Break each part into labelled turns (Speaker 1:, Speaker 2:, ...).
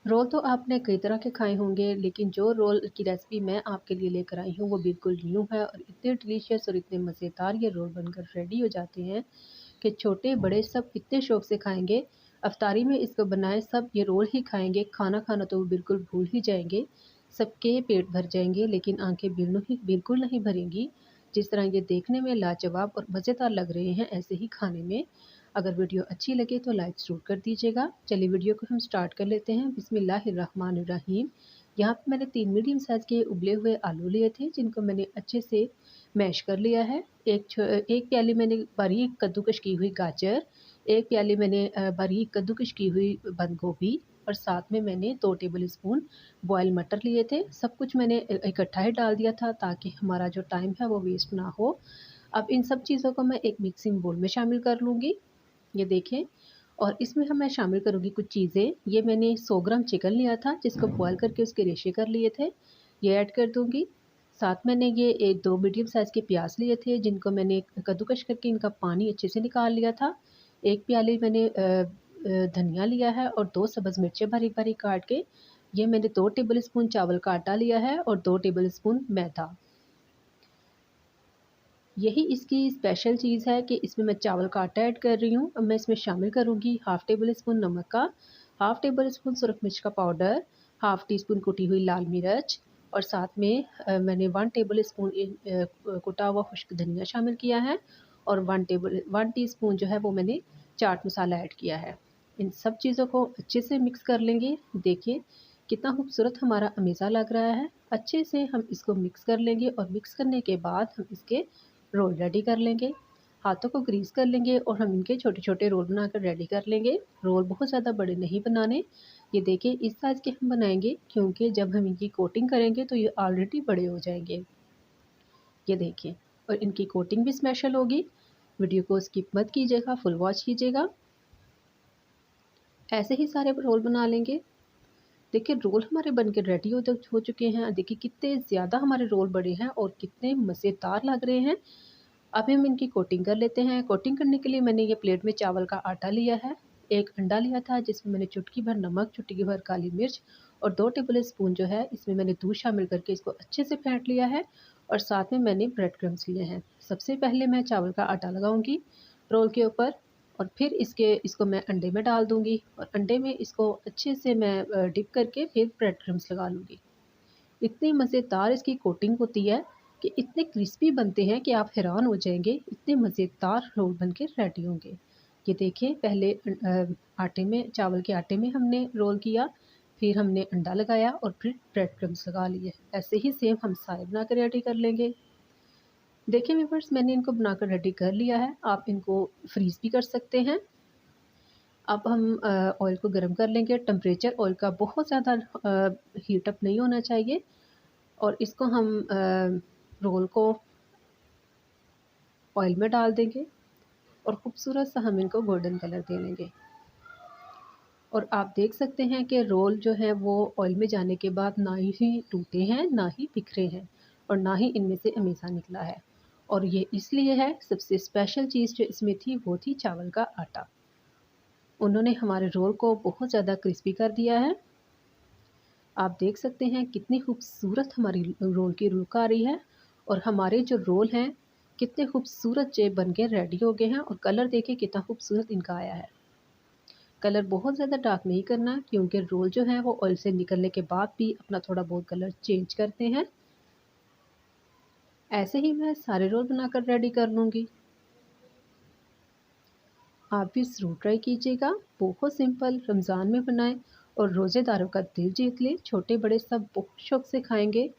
Speaker 1: Role तो आपने कई तरह के खाए होंगे, लेकिन जो रोल की रेसिपी मैं आपके लिए लेकर आई हूँ, वो बिल्कुल न्यू है और इतने डिलीशियस और इतने मज़ेदार ये रोल बनकर रेडी हो जाते हैं कि छोटे-बड़े सब इतने शौक से खाएँगे। इफ्तारी में इसको बनाएँ, सब ये रोल ही खाएँगे, खाना खाना तो वो बिल्कुल भूल ही जाएँगे। सबके पेट भर जाएँगे, लेकिन आँखें बिल्कुल नहीं भरेंगी। जिस तरह ये देखने में लाजवाब और मज़ेदार लग रहे हैं, ऐसे ही खाने में। अगर वीडियो अच्छी लगे तो लाइक ज़रूर कर दीजिएगा। चलिए वीडियो को हम स्टार्ट कर लेते हैं। बिस्मिल्लाहिर्रहमानिर्रहीम। यहाँ पे मैंने 3 मीडियम साइज़ के उबले हुए आलू लिए थे, जिनको मैंने अच्छे से मैश कर लिया है। एक प्याली मैंने बारीक कद्दूकश की हुई गाजर, एक प्याली मैंने बारीक कद्दूकश की हुई बंद गोभी और साथ में मैंने 2 टेबल स्पून बॉयल मटर लिए थे। सब कुछ मैंने इकट्ठा ही डाल दिया था ताकि हमारा जो टाइम है वो वेस्ट ना हो। अब इन सब चीज़ों को मैं एक मिक्सिंग बोल में शामिल कर लूँगी। ये देखें, और इसमें मैं शामिल करूँगी कुछ चीज़ें। ये मैंने 100 ग्राम चिकन लिया था, जिसको बॉयल करके उसके रेशे कर लिए थे, ये ऐड कर दूँगी। साथ मैंने ये 2 मीडियम साइज़ के प्याज लिए थे, जिनको मैंने कद्दूकस करके इनका पानी अच्छे से निकाल लिया था। 1 प्याली मैंने धनिया लिया है और 2 सब्ज़ मिर्चें बारीक-बारीक काट के। ये मैंने 2 टेबल स्पून चावल का आटा लिया है और 2 टेबल स्पून मैदा। यही इसकी स्पेशल चीज़ है कि इसमें मैं चावल का आटा ऐड कर रही हूँ। अब मैं इसमें शामिल करूँगी हाफ़ टेबल स्पून नमक का, हाफ़ टेबल स्पून सुरख मिर्च का पाउडर, हाफ़ टी स्पून कुटी हुई लाल मिर्च और साथ में मैंने 1 टेबल स्पून कुटा हुआ खुश्क धनिया शामिल किया है और 1 टीस्पून जो है वो मैंने चाट मसाला ऐड किया है। इन सब चीज़ों को अच्छे से मिक्स कर लेंगे। देखिए कितना खूबसूरत हमारा अमेज़ा लग रहा है। अच्छे से हम इसको मिक्स कर लेंगे और मिक्स करने के बाद हम इसके रोल रेडी कर लेंगे। हाथों को ग्रीस कर लेंगे और हम इनके छोटे-छोटे रोल बनाकर रेडी कर लेंगे। रोल बहुत ज़्यादा बड़े नहीं बनाने। ये देखिए इस साइज़ के हम बनाएँगे, क्योंकि जब हम इनकी कोटिंग करेंगे तो ये ऑलरेडी बड़े हो जाएँगे। ये देखिए, और इनकी कोटिंग भी स्पेशल होगी। वीडियो को स्किप मत कीजिएगा, फुल वॉच कीजिएगा। ऐसे ही सारे रोल बना लेंगे। देखिए रोल हमारे बनके रेडी हो चुके हैं। देखिए कितने ज़्यादा हमारे रोल बड़े हैं और कितने मज़ेदार लग रहे हैं। अब हम इनकी कोटिंग कर लेते हैं। कोटिंग करने के लिए मैंने ये प्लेट में चावल का आटा लिया है, 1 अंडा लिया था जिसमें मैंने चुटकी भर नमक, चुटकी भर काली मिर्च और 2 टेबल स्पून जो है इसमें मैंने दूध शामिल करके इसको अच्छे से फेंट लिया है और साथ में मैंने ब्रेड क्रम्स लिए हैं। सबसे पहले मैं चावल का आटा लगाऊँगी रोल के ऊपर और फिर इसको मैं अंडे में डाल दूँगी और अंडे में इसको अच्छे से मैं डिप करके फिर ब्रेड क्रम्स लगा लूँगी। इतनी मज़ेदार इसकी कोटिंग होती है कि इतने क्रिस्पी बनते हैं कि आप हैरान हो जाएँगे, इतने मज़ेदार रोल बन के रेडी होंगे। ये देखिए पहले आटे में चावल के आटे में हमने रोल किया, फिर हमने अंडा लगाया और फिर ब्रेड क्रम्स लगा लिए। ऐसे ही सेम हम सारे बनाकर रेडी कर लेंगे। देखिए व्यूअर्स मैंने इनको बनाकर रेडी कर लिया है, आप इनको फ्रीज़ भी कर सकते हैं। अब हम ऑयल को गरम कर लेंगे। टेम्परेचर ऑयल का बहुत ज़्यादा हीट अप नहीं होना चाहिए और इसको हम रोल को ऑयल में डाल देंगे और खूबसूरत सा हम इनको गोल्डन कलर दे लेंगे। और आप देख सकते हैं कि रोल जो है वो ऑयल में जाने के बाद ना ही टूटे हैं, ना ही बिखरे हैं और ना ही इनमें से अमेज़ा निकला है। और ये इसलिए है, सबसे स्पेशल चीज़ जो इसमें थी वो थी चावल का आटा। उन्होंने हमारे रोल को बहुत ज़्यादा क्रिस्पी कर दिया है। आप देख सकते हैं कितनी खूबसूरत हमारी रोल की लुक आ रही है और हमारे जो रोल हैं कितने खूबसूरत जे बन के रेडी हो गए हैं और कलर देखिए कितना खूबसूरत इनका आया है। कलर बहुत ज़्यादा डार्क नहीं करना, क्योंकि रोल जो है वो ऑयल से निकलने के बाद भी अपना थोड़ा बहुत कलर चेंज करते हैं। ऐसे ही मैं सारे रोल बनाकर रेडी कर लूँगी। आप भी ज़रूर ट्राई कीजिएगा। बहुत सिंपल, रमज़ान में बनाएं और रोज़ेदारों का दिल जीत लें। छोटे बड़े सब बहुत शौक से खाएंगे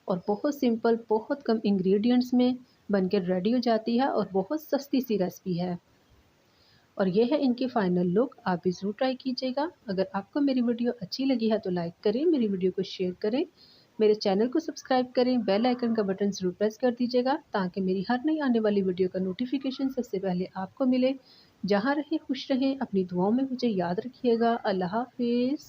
Speaker 1: और बहुत सिंपल, बहुत कम इंग्रेडिएंट्स में बनकर रेडी हो जाती है और बहुत सस्ती सी रेसिपी है। और ये है इनकी फाइनल लुक। आप भी ज़रूर ट्राई कीजिएगा। अगर आपको मेरी वीडियो अच्छी लगी है तो लाइक करें, मेरी वीडियो को शेयर करें, मेरे चैनल को सब्सक्राइब करें, बेल आइकन का बटन ज़रूर प्रेस कर दीजिएगा ताकि मेरी हर नई आने वाली वीडियो का नोटिफिकेशन सबसे पहले आपको मिले। जहाँ रहें खुश रहें, अपनी दुआओं में मुझे याद रखिएगा। अल्लाह हाफिज़।